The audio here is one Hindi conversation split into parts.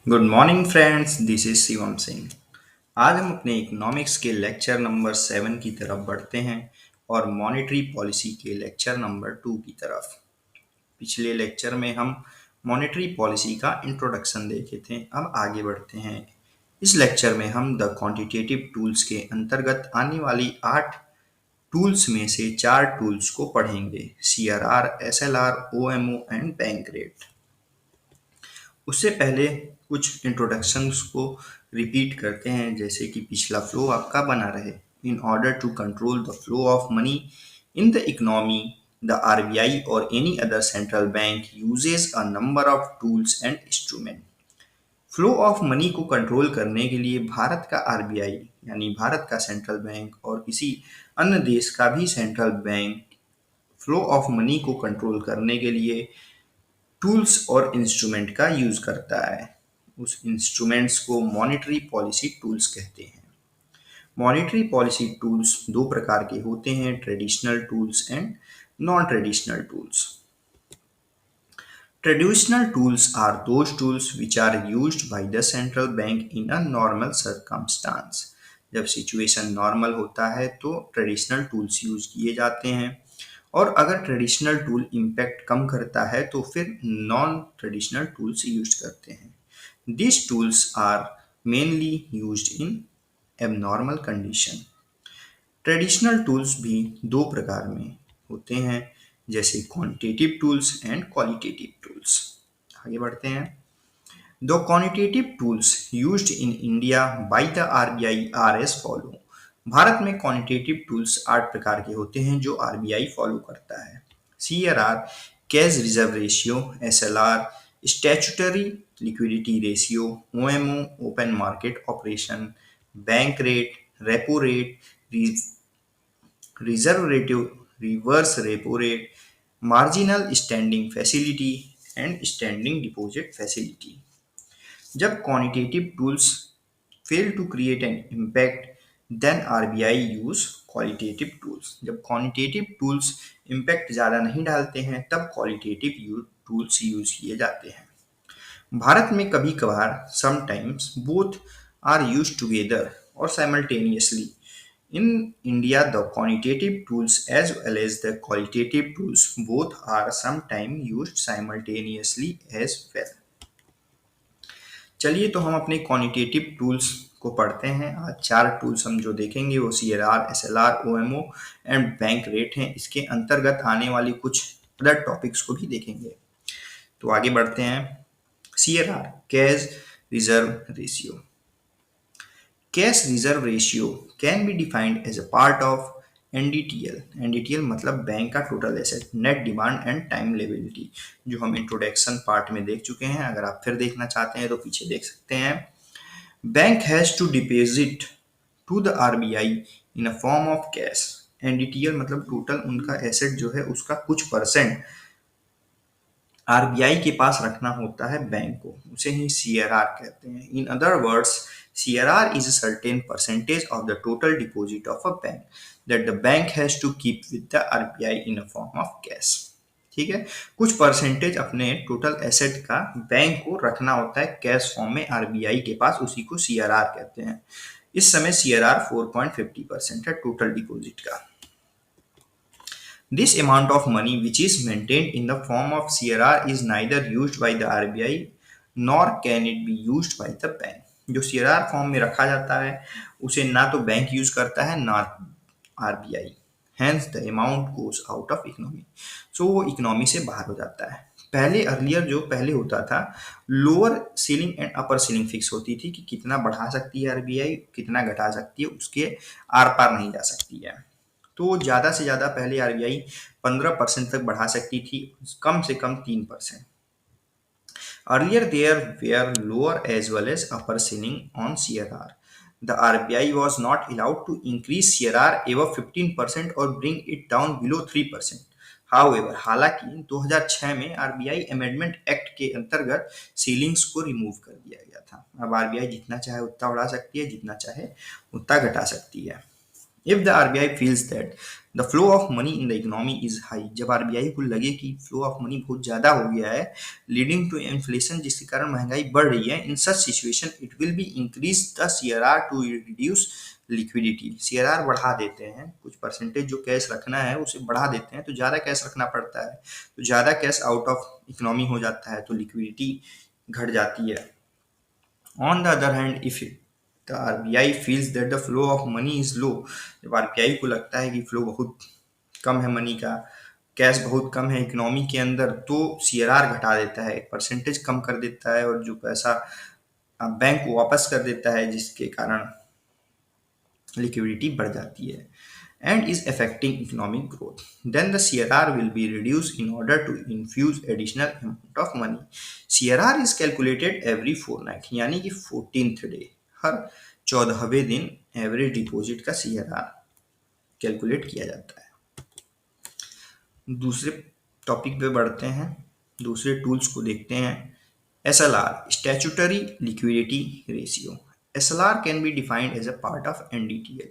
Good morning friends, this is Shivam Singh. आज हम अपने इकोनॉमिक्स के लेक्चर नंबर 7 की तरफ बढ़ते हैं और मॉनेटरी पॉलिसी के लेक्चर नंबर 2 की तरफ। पिछले लेक्चर में हम मॉनेटरी पॉलिसी का इंट्रोडक्शन देखे थे। अब आगे बढ़ते हैं। इस लेक्चर में हम द क्वांटिटेटिव टूल्स के अंतर्गत आने वाली 8 टूल्स में से 4 टूल्स को पढ़ेंगे: CRR, SLR, OMO and bank rate. उससे पहले कुछ इंट्रोडक्शंस को रिपीट करते हैं, जैसे कि पिछला फ्लो आपका बना रहे। In order to control the flow of money in the economy, the RBI और any other central bank uses a number of tools and instrument. Flow of money को कंट्रोल करने के लिए भारत का आरबीआई यानी भारत का सेंट्रल बैंक और किसी अन्य देश का भी central bank flow of money को कंट्रोल करने के लिए टूल्स और इंस्ट्रूमेंट का यूज करता है। उस इंस्ट्रूमेंट्स को मॉनेटरी पॉलिसी टूल्स कहते हैं। मॉनेटरी पॉलिसी टूल्स दो प्रकार के होते हैं: traditional tools and non traditional tools. Traditional tools are those tools which are used by the central bank in a normal circumstance। जब सिचुएशन नॉर्मल होता है तो ट्रेडिशनल टूल्स यूज किए जाते हैं, और अगर ट्रेडिशनल टूल इम्पैक्ट कम करता है तो फिर नॉन ट्रेडिशनल टूल्स यूज करते हैं। These tools are mainly used in abnormal condition। Traditional tools भी दो प्रकार में होते हैं, जैसे quantitative tools and qualitative tools. आगे बढ़ते हैं। The quantitative tools used in India by the RBI R S follow. Bharat में क्वांटिटेटिव टूल्स 8 प्रकार के होते हैं जो आरबीआई फॉलो करता है: CRR, cash reserve ratio; SLR, statutory liquidity ratio; OMO, open market operation; bank rate, repo rate, reserve rate, reverse repo rate, marginal standing facility and standing deposit facility. जब quantitative tools fail to create an impact, then RBI use qualitative tools. जब क्वांटिटेटिव टूल्स इम्पैक्ट ज़्यादा नहीं डालते हैं तब क्वालिटेटिव टूल्स यूज किए जाते हैं। भारत में कभी कभार sometimes both are use together और simultaneously. In India, the quantitative tools as well as the qualitative tools both are sometimes used simultaneously as well। चलिए तो हम अपने क्वांटिटेटिव टूल्स को पढ़ते हैं। आज 4 टूल्स हम जो देखेंगे वो CRR, SLR, OMO and bank rate हैं। इसके अंतर्गत आने वाली कुछ अदर टॉपिक्स को भी देखेंगे। तो आगे बढ़ते हैं। CRR, cash reserve ratio. Cash reserve ratio can be defined as a part of NDTL। NDTL मतलब बैंक का total asset, net demand and time liability, जो हम इंट्रोडक्शन पार्ट में देख चुके हैं। अगर आप फिर देखना चाहते हैं तो पीछे देख सकते हैं। Bank has to deposit to the RBI in a form of cash. NDTL मतलब टोटल उनका एसेट जो है उसका कुछ परसेंट आरबीआई के पास रखना होता है बैंक को, उसे ही CRR कहते हैं। In other words, CRR is a certain percentage of the total deposit of a bank that the bank has to keep with the RBI in a form of cash। ठीक है, कुछ परसेंटेज अपने टोटल एसेट का बैंक को रखना होता है कैश फॉर्म में आरबीआई के पास, उसी को CRR कहते हैं। इस समय CRR 4.50% है टोटल डिपॉजिट का। This amount of money which is maintained in the form of CRR is neither used by the RBI nor can it be used by the bank। जो CRR फॉर्म में रखा जाता है उसे ना तो बैंक यूज करता है ना RBI. Hence the amount goes out of economy। सो वो इकोनॉमी से बाहर हो जाता है। पहले अर्लियर जो पहले होता था, lower ceiling and upper ceiling fix होती थी कि कितना बढ़ा सकती है आरबीआई, कितना घटा सकती है, उसके आर पार नहीं जा सकती है। तो ज़्यादा से ज़्यादा पहले आरबीआई 15% तक बढ़ा सकती थी, कम से कम 3%। Earlier there were lower as well as upper ceiling on CRR। The RBI was not allowed to increase CRR above 15% or bring it down below 3%। However, हालांकि 2006 में आरबीआई अमेंडमेंट एक्ट के अंतर्गत सीलिंग्स को रिमूव कर दिया गया था। अब आरबीआई जितना चाहे उतना बढ़ा सकती है, जितना चाहे उतना घटा सकती है। If the RBI feels that the flow of money in the economy is high, जब आरबीआई को लगे कि फ्लो ऑफ मनी बहुत ज्यादा हो गया है, लीडिंग टू इन्फ्लेशन, जिसके कारण महंगाई बढ़ रही है, in such situation it will be increase the CRR to reduce liquidity. CRR बढ़ा देते हैं, कुछ परसेंटेज जो कैश रखना है उसे बढ़ा देते हैं, तो ज्यादा कैश रखना पड़ता है, तो ज्यादा कैश आउट ऑफ इकोनॉमी हो जाता है, तो लिक्विडिटी घट जाती है। On the other hand, if the RBI feels that the flow of money is low, जब आरबीआई को लगता है कि फ्लो बहुत कम है मनी का, कैश बहुत कम है इकोनॉमी के अंदर, तो सीआरआर घटा देता है, एक परसेंटेज कम कर देता है, और जो पैसा बैंक को वापस कर देता है, जिसके कारण लिक्विडिटी बढ़ जाती है and is affecting economic growth. Then the CRR will be reduced in order to infuse additional amount of money. CRR is calculated every fortnight, यानी कि 14th day, हर 14वें दिन एवरेज डिपॉजिट का CRR कैलकुलेट किया जाता है। दूसरे टॉपिक पे बढ़ते हैं, दूसरे टूल्स को देखते हैं। SLR, statutory liquidity ratio. SLR can be defined as a part of NDTL,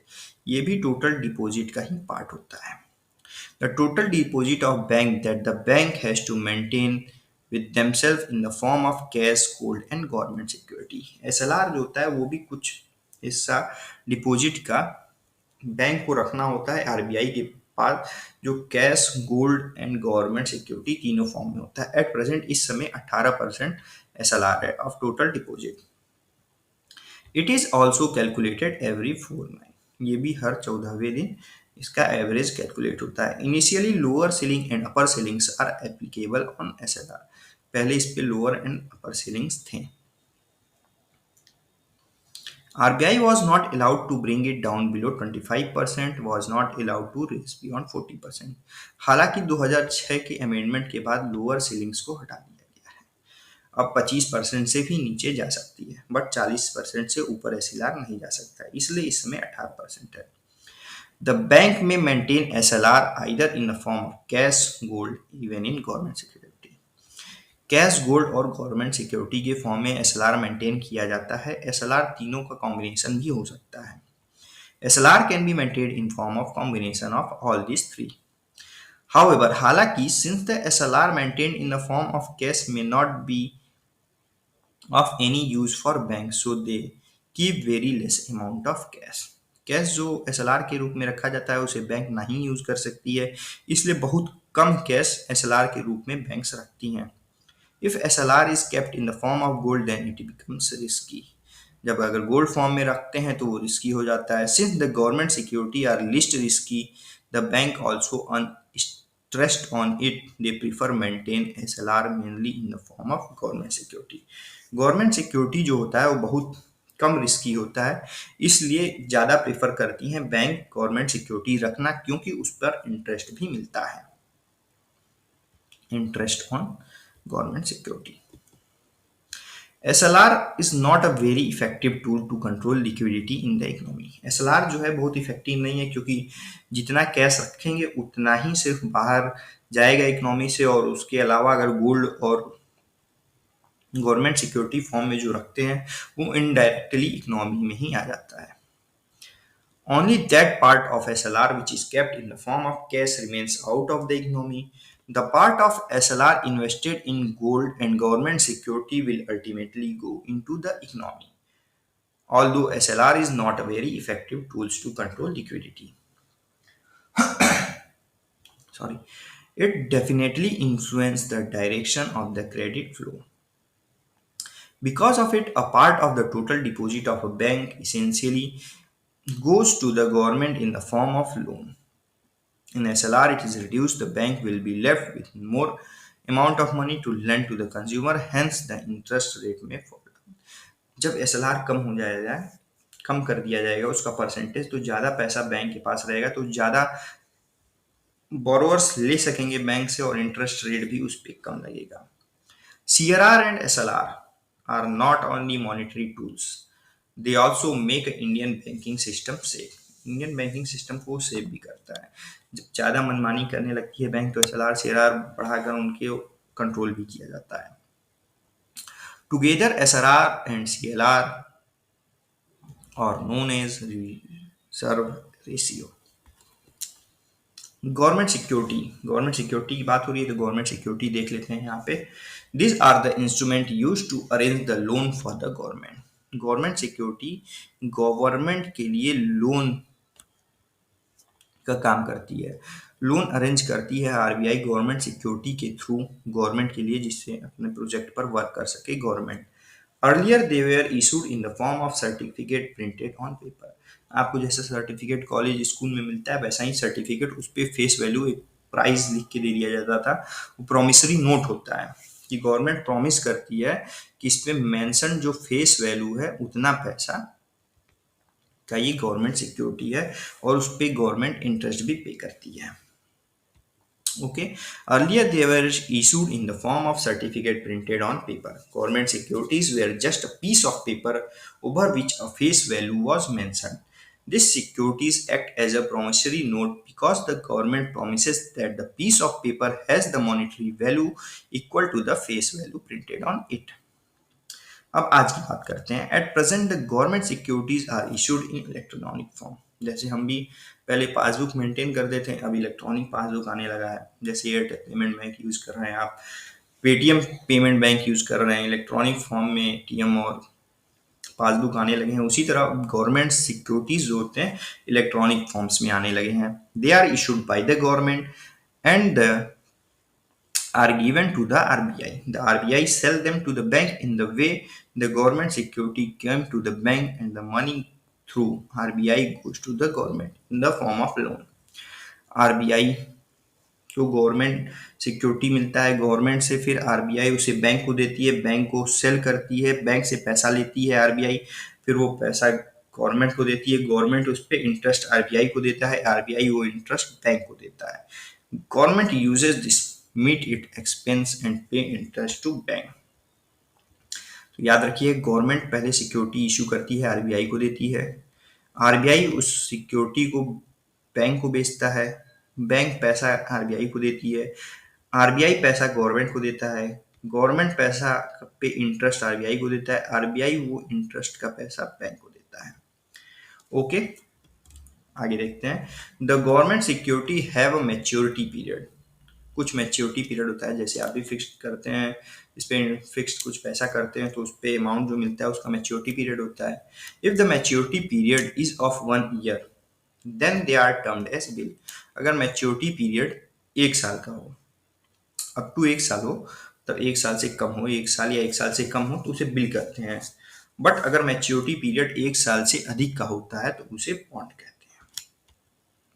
ये भी टोटल डिपॉजिट का ही पार्ट होता है। The total deposit of bank that the bank has to maintain with themselves in the form of cash, gold and government security. SLR जो होता है वो भी कुछ हिस्सा डिपॉजिट का बैंक को रखना होता है आरबीआई के पास, जो cash, gold and government security तीनों फॉर्म में होता है। एट प्रेजेंट इस समय 18% SLR है of total deposit. It is also calculated every 4 month, ये भी हर 14वें दिन इसका एवरेज कैलकुलेट होता है। Initially lower ceiling and upper ceilings are applicable on SLR, पहले इस पे लोअर एंड अपर सीलिंग्स थे। RBI was not allowed to bring it down below 25%, was not allowed to raise beyond 40%। हालांकि 2006 के अमेंडमेंट के बाद लोअर सीलिंग्स को हटा दिया गया है, अब 25% से भी नीचे जा सकती है, बट 40% से ऊपर SLR नहीं जा सकता है, इसलिए इस समय 18% है। The bank may maintain SLR either in the form of cash, gold, even in government security। Cash, gold और गवर्नमेंट सिक्योरिटी के फॉर्म में SLR मेंटेन किया जाता है। SLR तीनों का कॉम्बिनेशन भी हो सकता है। SLR can be maintain in form of combination of all this three. However, हालांकि since the SLR maintained in the form of cash may not be of any use for banks, so they keep very less amount of cash। Cash जो SLR के रूप में रखा जाता है उसे बैंक नहीं यूज कर सकती है, इसलिए बहुत कम कैश SLR के रूप में बैंक्स रखती हैं। If SLR is kept in the form of gold, then it becomes risky। जब अगर गोल्ड फॉर्म में रखते हैं तो वो रिस्की हो जाता है। Since the government security are least risky, the bank also earn interest on it, they prefer maintain SLR mainly in the form of government security। Government security जो होता है वो बहुत कम रिस्की होता है, इसलिए ज़्यादा प्रेफर करती हैं बैंक गवर्नमेंट सिक्योरिटी रखना, क्योंकि उस पर इंटरेस्ट भी मिलता है, interest on government security. SLR is not a very effective tool to control liquidity in the economy। SLR जो है बहुत इफेक्टिव नहीं है, क्योंकि जितना कैश रखेंगे उतना ही सिर्फ बाहर जाएगा इकोनॉमी से, और उसके अलावा अगर गोल्ड और गवर्नमेंट सिक्योरिटी फॉर्म में जो रखते हैं वो इनडायरेक्टली इकोनॉमी में ही आ जाता है। Only that part of SLR which is kept in the form of cash remains out of the economy। The part of SLR invested in gold and government security will ultimately go into the economy, although SLR is not a very effective tool to control liquidity। Sorry, it definitely influences the direction of the credit flow। Because of it, a part of the total deposit of a bank essentially goes to the government in the form of loan। In SLR, it is reduced, the bank will be left with more amount of money to lend to the consumer, hence the interest rate may fall down। जब SLR कम हो जाएगा, कम कर दिया जाएगा उसका परसेंटेज, तो ज़्यादा पैसा बैंक के पास रहेगा, तो ज़्यादा बोरोवर्स ले सकेंगे बैंक से, और इंटरेस्ट रेट भी उस पर कम लगेगा। CRR and SLR are not only monetary tools, they also make Indian banking system safe। Indian banking system को सेव भी करता है। जब ज़्यादा मनमानी करने लगती है बैंक, तो SLR CRR बढ़ाकर उनके कंट्रोल भी किया जाता है। Together SLR and CLR are known as reserve ratio. Government security की बात हो रही है तो गवर्नमेंट सिक्योरिटी देख लेते हैं यहाँ पे। This are the instrument use to arrange the loan for the government. Government security government के लिए लोन का काम करती है, लोन अरेंज करती है आरबीआई गवर्नमेंट सिक्योरिटी के थ्रू गवर्नमेंट के लिए, जिससे अपने प्रोजेक्ट पर वर्क कर सके government. Earlier they were issued in the form of certificate printed on paper. आपको जैसे सर्टिफिकेट कॉलेज स्कूल में मिलता है वैसा ही सर्टिफिकेट, उस पर फेस वैल्यू एक प्राइस लिख के दे दिया जाता था। वो प्रोमिसरी नोट होता है कि गवर्नमेंट प्रॉमिस करती है कि इस पे मेंशन जो फेस वैल्यू है उतना पैसा का ये गवर्नमेंट सिक्योरिटी है और उस पर गवर्नमेंट इंटरेस्ट भी पे करती है। Okay. Earlier, they were issued in the form of certificate printed on paper. Government securities were just a piece of paper over which a face value was mentioned. These securities act as a promissory note because the government promises that the piece of paper has the monetary value equal to the face value printed on it. अब आज की बात करते हैं। At present the government securities are issued in electronic form. जैसे हम भी पहले पासबुक मेंटेन करते थे, अब इलेक्ट्रॉनिक पासबुक आने लगा है। जैसे एयरटेल पेमेंट बैंक यूज कर रहे हैं आप, पेटीएम पेमेंट बैंक यूज कर रहे हैं, इलेक्ट्रॉनिक फॉर्म में एटीएम और पासबुक आने लगे हैं। उसी तरह गवर्नमेंट सिक्योरिटीज जो होते हैं इलेक्ट्रॉनिक फॉर्म्स में आने लगे हैं। They are issued by the government and are given to the RBI. The RBI sell them to the bank in the way the government security came to the bank, and the money through RBI goes to the government in the form of loan. RBI को गवर्नमेंट सिक्योरिटी मिलता है गवर्नमेंट से, फिर आरबीआई उसे बैंक को देती है, बैंक को सेल करती है, बैंक से पैसा लेती है आरबीआई, फिर वो पैसा गवर्नमेंट को देती है, गवर्नमेंट उस पर इंटरेस्ट आरबीआई को देता है, आरबीआई वो इंटरेस्ट बैंक को देता है। Government uses this meet it expense and pay interest to bank. तो याद रखिए, गवर्नमेंट पहले सिक्योरिटी इशू करती है, आरबीआई को देती है, आरबीआई उस सिक्योरिटी को बैंक को बेचता है, बैंक पैसा आरबीआई को देती है, आरबीआई पैसा गवर्नमेंट को देता है, गवर्नमेंट पैसा पे इंटरेस्ट आरबीआई को देता है, आरबीआई वो इंटरेस्ट का पैसा बैंक को देता है। ओके, आगे देखते हैं। The government security have a maturity period. कुछ मैच्योरिटी पीरियड होता है, जैसे आप भी फिक्स्ड करते हैं, इस पे फिक्स्ड कुछ पैसा करते हैं तो उस पे अमाउंट जो मिलता है उसका मैच्योरिटी पीरियड होता है। If the maturity period is of 1 year then they are termed as bill. अगर मैच्योरिटी पीरियड 1 साल का हो, अप टू 1 साल हो, तब 1 साल से कम हो, 1 साल या 1 साल से कम हो तो उसे बिल कहते हैं। बट अगर मैच्योरिटी पीरियड 1 साल से अधिक का होता है तो उसे बॉन्ड कहते हैं।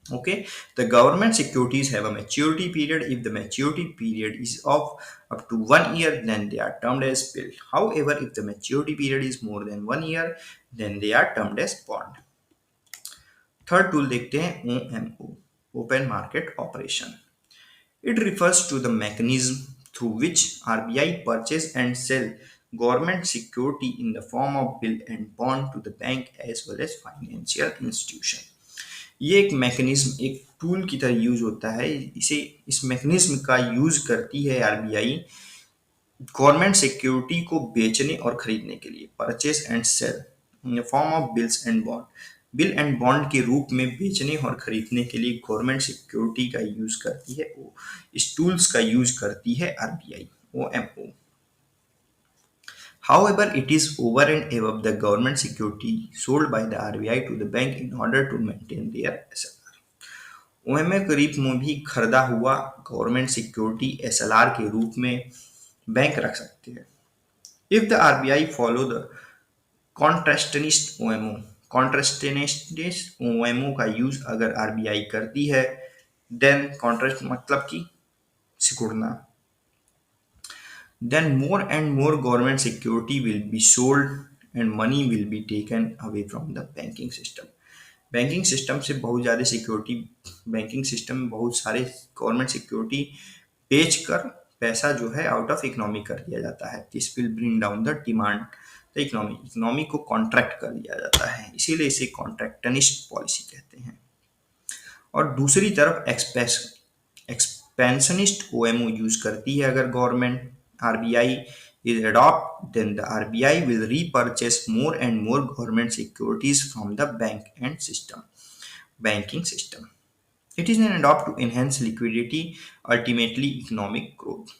Okay, the government securities have a maturity period. If the maturity period is of up to 1 year, then they are termed as bill. However, if the maturity period is more than 1 year, then they are termed as bond. Third tool देखते हैं OMO, Open Market Operation. It refers to the mechanism through which RBI purchase and sell government security in the form of bill and bond to the bank as well as financial institution. ये एक मैकेनिज्म, एक टूल की तरह यूज होता है। इस मैकेनिज्म का यूज करती है आरबीआई गवर्नमेंट सिक्योरिटी को बेचने और खरीदने के लिए, purchase and sale in the form of bills and bond. Bill and bond के रूप में बेचने और खरीदने के लिए गवर्नमेंट सिक्योरिटी का यूज करती है, इस टूल्स का यूज करती है RBI, OMO. However, it is over and above the government security sold by the RBI to the bank in order to maintain their SLR. OMO के रूप में भी खरीदा हुआ गवर्नमेंट सिक्योरिटी SLR के रूप में बैंक रख सकते हैं। If the RBI follow the contrastionist OMO, contrastionist OMO का यूज अगर RBI करती है, then contrast मतलब कि सिकुड़ना, then more and more government security will be sold and money will be taken away from the banking system. Banking system से बहुत ज़्यादा सिक्योरिटी, बैंकिंग सिस्टम में बहुत सारे गवर्नमेंट सिक्योरिटी बेच कर पैसा जो है आउट ऑफ इकोनॉमी कर दिया जाता है। This will bring down the demand the economy, economy को कॉन्ट्रैक्ट कर दिया जाता है, इसीलिए इसे कॉन्ट्रैक्टनिस्ट पॉलिसी कहते हैं। और दूसरी तरफ एक्सपेंशनिस्ट OMO यूज करती है अगर government RBI is adopt, then the RBI will repurchase more and more government securities from the bank and system. banking system. It is an adopt to enhance liquidity, ultimately economic growth.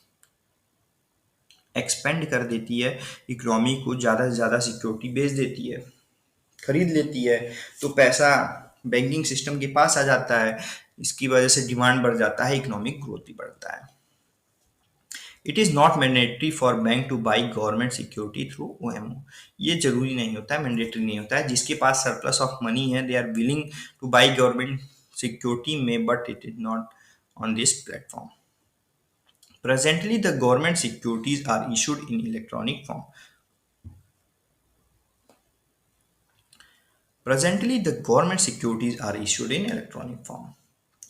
Expand कर देती है इकोनॉमी को, ज़्यादा से ज़्यादा सिक्योरिटी बेच देती है, खरीद लेती है, तो पैसा बैंकिंग सिस्टम के पास आ जाता है। इसकी वजह से डिमांड बढ़ जाता है, इकोनॉमिक ग्रोथ भी बढ़ता है। It is not mandatory for bank to buy government security through OMO। ये जरूरी नहीं होता है, मैंडेटरी नहीं होता है। जिसके पास सरप्लस ऑफ मनी है, they are willing to buy government security में, but it is not on this platform. Presently, the government securities are issued in electronic form. Presently, the government securities are issued in electronic form.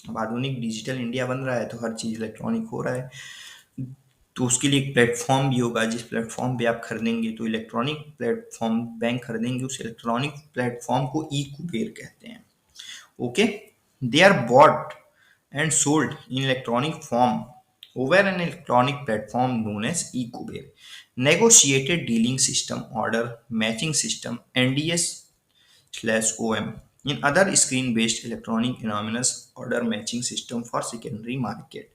अब आधुनिक डिजिटल इंडिया बन रहा है तो हर चीज़ इलेक्ट्रॉनिक हो रहा है, तो उसके लिए एक प्लेटफॉर्म भी होगा जिस प्लेटफॉर्म पे आप खरीदेंगे, तो इलेक्ट्रॉनिक प्लेटफॉर्म बैंक खरीदेंगे, उस इलेक्ट्रॉनिक प्लेटफॉर्म को ई कुबेर कहते हैं। Okay, they are bought and sold in electronic form over an electronic platform known as eCuber. Negotiated dealing system, order matching system, NDS/OM. In other screen-based electronic anonymous order matching system for secondary market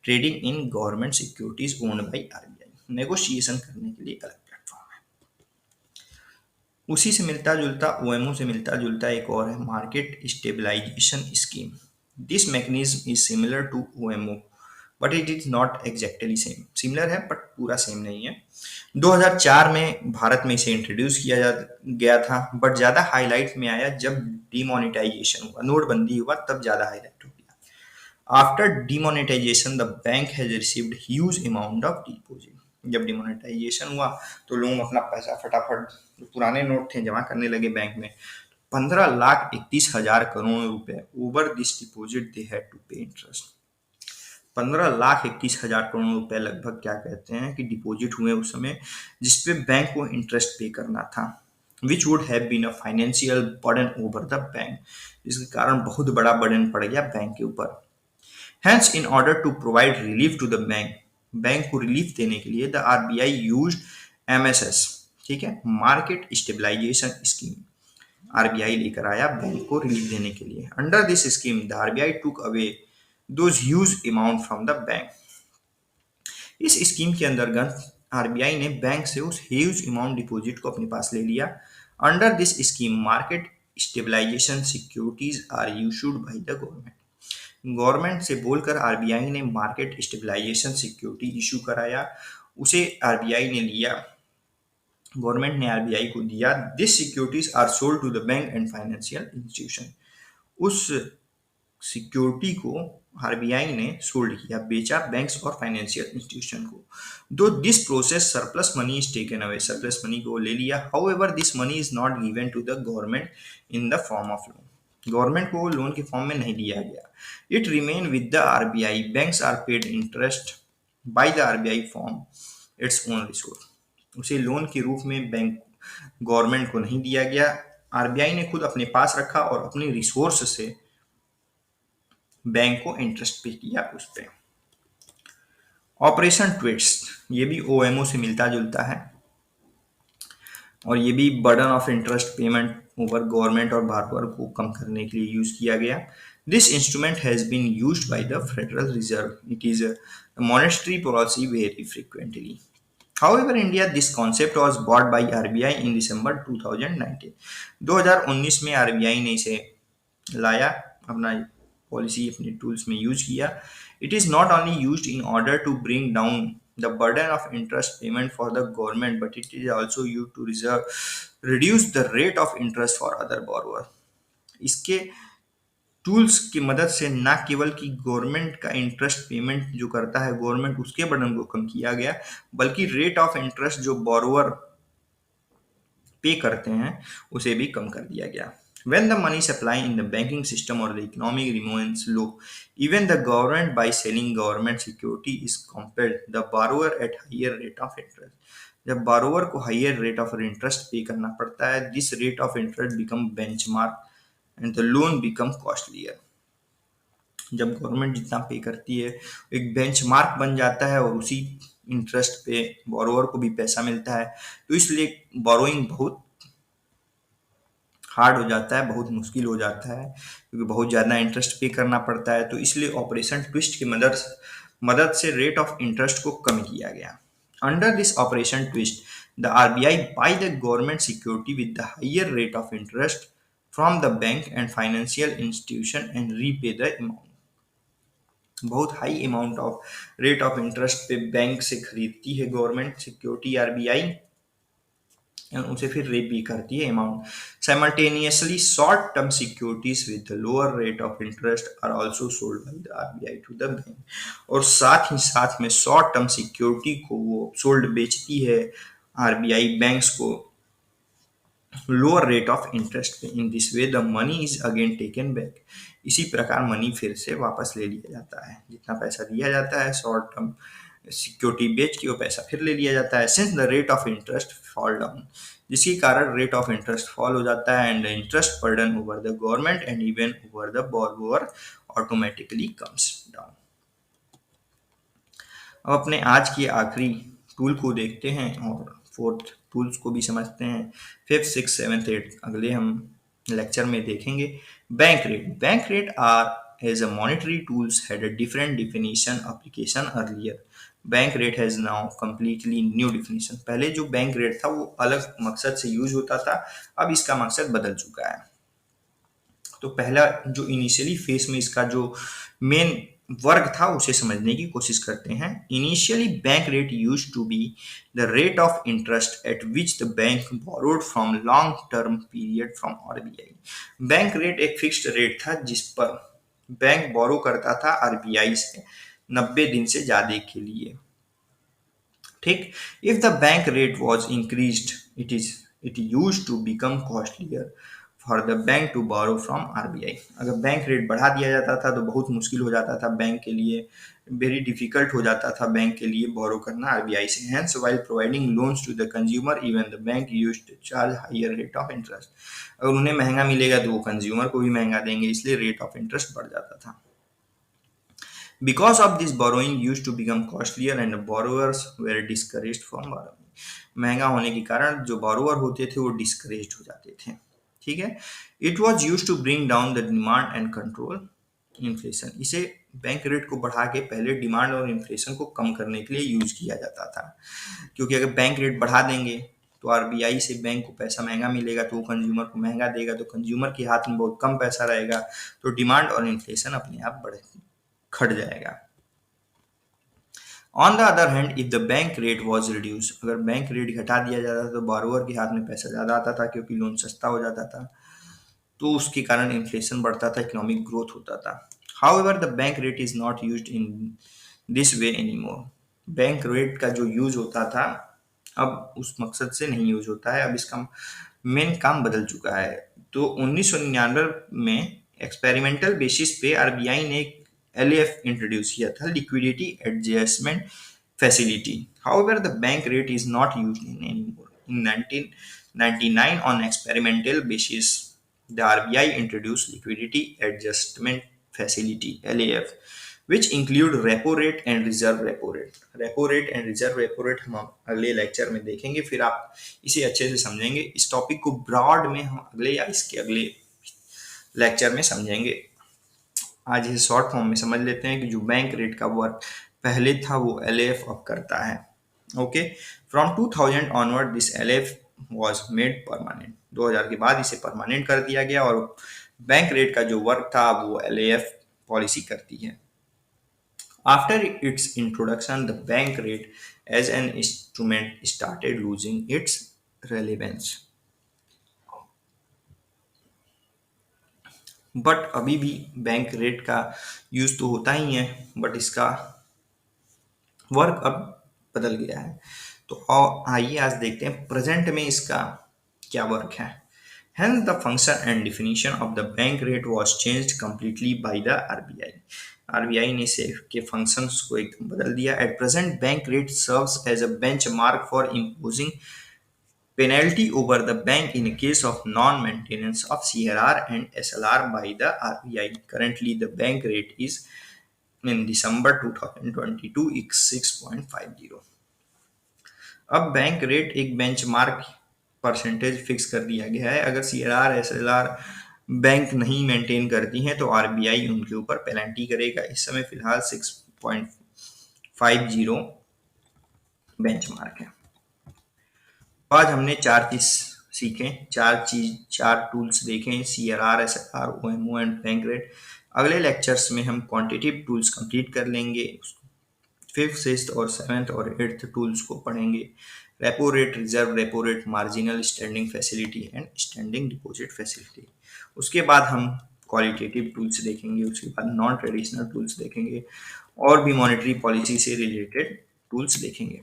trading in government securities owned by RBI. Negotiation करने के लिए अलग प्लेटफॉर्म है। उसी से मिलता जुलता, OMO से मिलता जुलता एक और है, market stabilisation scheme. This mechanism is similar to OMO but it is not exactly same. Similar है बट पूरा सेम नहीं है। 2004 में भारत में इसे इंट्रोड्यूस किया गया था, बट ज़्यादा हाईलाइट में आया जब डिमोनेटाइजेशन हुआ, नोटबंदी हुआ, तब ज़्यादा हाईलाइट हो गया। After demonetisation the bank has received huge amount of deposit. जब डिमोनेटाइजेशन हुआ तो लोग अपना पैसा फटाफट, जो पुराने नोट थे, जमा करने लगे बैंक में। 15,31,000 रुपए over this deposit they had to pay interest. 15,31,000 रुपए लगभग, क्या कहते हैं कि डिपॉजिट हुए उस समय, जिसपे बैंक को इंटरेस्ट पे करना था, which would have been a financial burden over the bank. जिसके कारण बहुत बड़ा बर्डन पड़ गया बैंक के ऊपर। Hence in order to provide relief to the bank, bank को रिलीफ देने के लिए द RBI यूज्ड MSS, ठीक है, मार्केट स्टेबलाइजेशन स्कीम। RBI लेकर आया बैंक को रिलीफ देने के लिए। Under this scheme the RBI took away those huge amount from the bank. इस स्कीम के अंतर्गत RBI ने बैंक से उस ह्यूज अमाउंट डिपॉजिट को अपने पास ले लिया। Under this scheme market stabilisation securities are issued by the government. Government से बोलकर RBI ने मार्केट स्टेबलाइजेशन सिक्योरिटी इशू कराया, उसे RBI ने लिया, गवर्नमेंट ने RBI को दिया। This securities are sold to the bank and financial institution. उस सिक्योरिटी को RBI ने सोल्ड किया, बेचा बैंक्स और फाइनेंशियल इंस्टीट्यूशन को। Though this process surplus money is taken away, surplus money को ले लिया। However this money is not given to the government in the form of loan. Government को लोन के फॉर्म में नहीं दिया गया। It remain with the RBI। Banks are paid interest by the RBI form its own resource. उसे लोन के रूप में बैंक गवर्नमेंट को नहीं दिया गया, RBI ने खुद अपने पास रखा और अपने रिसोर्स से बैंक को इंटरेस्ट पे किया उस पे। ऑपरेशन ट्विस्ट, ये भी OMO से मिलता जुलता है और ये भी burden of interest payment over government और बारोअर को कम करने के लिए यूज किया गया। This instrument has been used by the Federal Reserve. It is monetary policy very frequently. However, India, this concept was bought by RBI in December 2019। 2019 में RBI ने इसे लाया, अपना पॉलिसी अपने टूल्स में यूज किया। It is not only used in order to bring down the burden of interest payment for the government, but it is also use to reduce the rate of interest for other borrower. इसके टूल्स की मदद से न केवल कि गवर्नमेंट का इंटरेस्ट पेमेंट जो करता है गवर्नमेंट, उसके बर्डन को कम किया गया, बल्कि रेट ऑफ इंटरेस्ट जो बोरोअर पे करते हैं उसे भी कम कर दिया गया। When the money supply in the banking system or the economy remains low, even the government by selling government security is compelled the borrower at higher rate of interest। जब borrower को higher rate of interest पे करना पड़ता है, this rate of interest become benchmark and the loan become costlier। जब गवर्नमेंट जितना पे करती है एक बेंचमार्क बन जाता है और उसी इंटरेस्ट पे borrower को भी पैसा मिलता है, तो इसलिए बोरोइंग बहुत हार्ड हो जाता है, बहुत मुश्किल हो जाता है, क्योंकि बहुत ज़्यादा इंटरेस्ट पे करना पड़ता है। तो इसलिए ऑपरेशन ट्विस्ट की मदद से रेट ऑफ इंटरेस्ट को कम किया गया। Under this operation twist, the RBI buy the government security with the higher rate of interest from the bank and financial institution and repay the amount. बहुत high amount of rate of interest पे बैंक से खरीदती है गवर्नमेंट सिक्योरिटी आरबीआई, उसे फिर रेपी करती है amount. Simultaneously short term securities with lower rate of interest are also sold by the RBI to the bank, और साथ ही साथ में शॉर्ट टर्म सिक्योरिटी को वो सोल्ड बेचती है आरबीआई बैंक्स को लोअर रेट ऑफ इंटरेस्ट पे। In this way the money is again taken back. इसी प्रकार मनी फिर से वापस ले लिया जाता है, जितना पैसा दिया जाता है शॉर्ट टर्म सिक्योरिटी बेच के वो पैसा फिर ले लिया जाता है। Since the rate of interest fall down, जिसके कारण रेट ऑफ इंटरेस्ट फॉल हो जाता है, and the interest burden over the government and even over the borrower automatically comes down. अब अपने आज की आखिरी टूल को देखते हैं और फोर्थ टूल्स को भी समझते हैं। फिफ्थ, सिक्स, सेवन्थ, एट्थ अगले हम लेक्चर में देखेंगे। Bank rate are as a monetary tools had a different definition application earlier. Bank rate has now completely new definition. पहले जो बैंक रेट था वो अलग मकसद से यूज होता था, अब इसका मकसद बदल चुका है। तो पहला जो इनिशियली फेस में इसका जो मेन वर्ग था उसे समझने की कोशिश करते हैं। Initially bank rate used to be the rate of interest at which the bank borrowed from long term period from RBI. Bank rate एक फिक्स्ड रेट था जिस पर बैंक बोरो करता था आरबीआई से 90 दिन से ज्यादा के लिए। ठीक, if the bank rate was increased it use to become costlier for the bank to borrow from RBI. अगर बैंक रेट बढ़ा दिया जाता था तो बहुत मुश्किल हो जाता था बैंक के लिए, वेरी डिफिकल्ट हो जाता था बैंक के लिए बोरो करना आरबीआई से। Hence while providing loans to the consumer even the bank used to charge higher rate of interest. अगर उन्हें महंगा मिलेगा तो वो कंज्यूमर को भी महंगा देंगे, इसलिए रेट ऑफ इंटरेस्ट बढ़ जाता था। Because of this, borrowing used to become costlier and borrowers were discouraged from borrowing. महंगा होने के कारण जो borrower होते थे वो discouraged हो जाते थे। ठीक है, it was used to bring down the demand and control inflation. इसे बैंक रेट को बढ़ा के पहले डिमांड और इन्फ्लेशन को कम करने के लिए यूज किया जाता था, क्योंकि अगर बैंक रेट बढ़ा देंगे तो आरबीआई से बैंक को पैसा महंगा मिलेगा तो वो कंज्यूमर को महंगा देगा, तो कंज्यूमर के हाथ में बहुत कम पैसा रहेगा, तो डिमांड और इन्फ्लेशन अपने आप खट जाएगा। On the other hand, if the bank rate was reduce, अगर बैंक रेट घटा दिया जाता तो बोरोवर के हाथ में पैसा ज़्यादा आता था, क्योंकि लोन सस्ता हो जाता था, तो उसके कारण इन्फ्लेशन बढ़ता था, इकोनॉमिक ग्रोथ होता था। However the bank rate is not used in this way anymore. Bank rate का जो यूज होता था अब उस मकसद से नहीं यूज होता है, अब इसका मेन काम बदल चुका है। तो 1999 में एक्सपेरिमेंटल बेसिस पे आरबीआई ने एक एलएफ इंट्रोड्यूस किया था, liquidity adjustment facility. However the bank rate is not used in anymore. In 1999 on experimental basis the RBI introduced liquidity adjustment facility LAF, which include repo rate and reserve repo rate. repo rate and reserve repo rate हम अगले लेक्चर में देखेंगे, फिर आप इसे अच्छे से समझेंगे। इस टॉपिक को ब्रॉड में हम अगले या इसके अगले लेक्चर में समझेंगे। आज इसे शॉर्ट फॉर्म में समझ लेते हैं कि जो बैंक रेट का वर्क पहले था वो LAF अब करता है। Okay, from 2000 onward this LAF was made permanent. 2000 के बाद इसे परमानेंट कर दिया गया और बैंक रेट का जो वर्क था वो LAF पॉलिसी करती है। After its introduction the bank rate as an instrument started losing its relevance. But अभी भी बैंक रेट का यूज तो होता ही है, बट इसका वर्क अब बदल गया है। तो आइए आज देखते हैं प्रेजेंट में इसका क्या वर्क है। Hence, the function and definition of the bank rate was changed completely by the RBI. RBI ने इसे के functions को एकदम बदल दिया। At present, bank rate serves as a benchmark for imposing penalty over the bank in case of non-maintenance of CRR and SLR by the RBI. Currently, the bank rate is in December 2022 is 6.50. अब बैंक रेट एक बेंचमार्क परसेंटेज फिक्स कर दिया गया है। अगर CRR SLR बैंक नहीं मेंटेन करती हैं तो RBI उनके ऊपर पेनल्टी करेगा। इस समय फिलहाल 6.50 बेंचमार्क है। आज हमने चार चीज सीखे, चार टूल्स देखें, CRR SLR OMO and bank rate. अगले लेक्चर्स में हम क्वांटिटेटिव टूल्स कंप्लीट कर लेंगे। फिफ्थ, सिक्स्थ और सेवेंथ और एट्थ टूल्स को पढ़ेंगे। Repo rate, reserve repo rate, marginal standing facility and standing deposit facility. उसके बाद हम क्वालिटेटिव टूल्स देखेंगे, उसके बाद नॉन ट्रेडिशनल टूल्स देखेंगे और भी मॉनेटरी पॉलिसी से रिलेटेड टूल्स देखेंगे।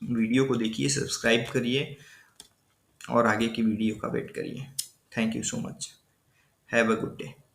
वीडियो को देखिए, सब्सक्राइब करिए और आगे की वीडियो का वेट करिए। Thank you so much. Have a good day.